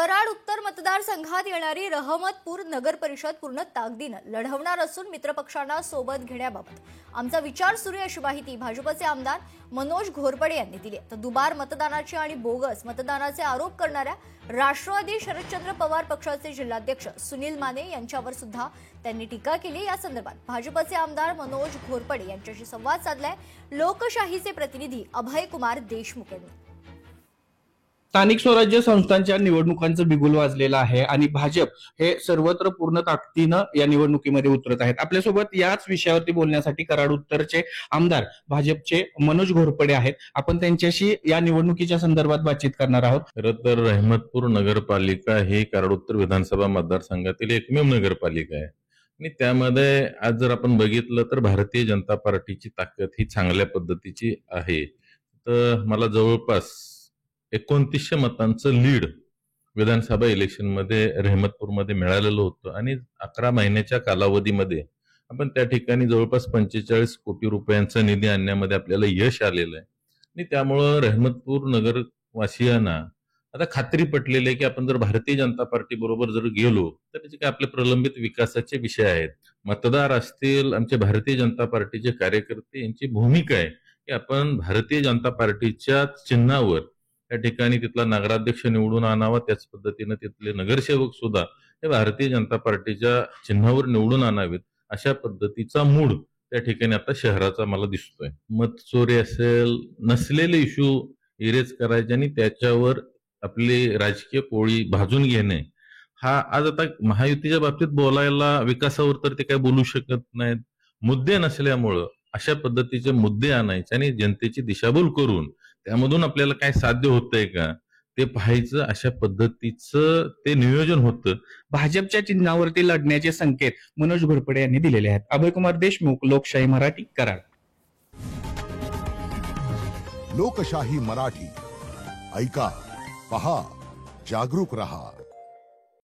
कराड उत्तर मतदारसंघात येणारी रहमतपूर नगर परिषद पूर्ण ताकदीनं लढवणार असून मित्रपक्षांना सोबत घेण्याबाबत आमचा विचार सुरू आहे, अशी माहिती भाजपचे आमदार मनोज घोरपडे यांनी दिली. तर दुबार मतदानाचे आणि बोगस मतदानाचे आरोप करणाऱ्या राष्ट्रवादी शरदचंद्र पवार पक्षाचे जिल्हाध्यक्ष सुनील माने यांच्यावर सुद्धा त्यांनी टीका केली. या संदर्भात भाजपचे आमदार मनोज घोरपडे यांच्याशी संवाद साधलाय लोकशाहीचे प्रतिनिधी अभय कुमार देशमुख यांनी. स्थानिक स्वराज्य संस्थांच्या निवडणुकांचं बिगुल वाजलेलं आहे आणि भाजप हे सर्वत्र पूर्ण ताकदीनं या निवडणुकीमध्ये उतरत आहेत. आपल्यासोबत याच विषयावरती बोलण्यासाठी कराड उत्तरचे आमदार भाजपचे मनोज घोरपडे आहेत. आपण त्यांच्याशी या निवडणुकीच्या संदर्भात बातचीत करणार आहोत. खरं तर रहमतपूर नगरपालिका ही कराड उत्तर विधानसभा मतदारसंघातील एकमेव नगरपालिका आहे आणि त्यामध्ये आज जर आपण बघितलं तर भारतीय जनता पार्टीची ताकद ही चांगल्या पद्धतीची आहे. तर मला जवळपास 2900 मतांचं लीड विधानसभा इलेक्शनमध्ये रहमतपूरमध्ये मिळालेलं होतं आणि 11 महिन्याच्या कालावधीमध्ये आपण त्या ठिकाणी जवळपास 45 कोटी रुपयांचा निधी आणण्यामध्ये आपल्याला यश आलेलं आहे आणि त्यामुळं रहमतपूर नगरवासियांना आता खात्री पटलेली आहे की आपण जर भारतीय जनता पार्टी बरोबर जर गेलो तर जे काही आपले प्रलंबित विकासाचे विषय आहेत, मतदार असतील, आमचे भारतीय जनता पार्टीचे कार्यकर्ते, यांची भूमिका आहे की आपण भारतीय जनता पार्टीच्या चिन्हावर त्या ठिकाणी तिथला नगराध्यक्ष निवडून आणावा, त्याच पद्धतीने तिथले नगरसेवक सुद्धा हे भारतीय जनता पार्टीच्या चिन्हावर निवडून आणावेत, अशा पद्धतीचा मूड त्या ठिकाणी आता शहराचा मला दिसतोय. मत चोरी असेल, नसलेले इश्यू इरेज करायचे आणि त्याच्यावर आपली राजकीय पोळी भाजून घेणे, हा आज आता महायुतीच्या बाबतीत बोलायला विकासावर तर ते काय बोलू शकत नाहीत. मुद्दे नसल्यामुळं अशा पद्धतीचे मुद्दे आणायचे आणि जनतेची दिशाभूल करून त्यामधून आपल्याला काय साध्य होतंय का ते पाहायचं, अशा पद्धतीचं ते नियोजन होतं. भाजपच्या चिन्हावरती लढण्याचे संकेत मनोज घोरपडे यांनी दिलेले आहेत. अभय कुमार देशमुख, लोकशाही मराठी, कराड. लोकशाही मराठी ऐका, पहा, जागरूक रहा.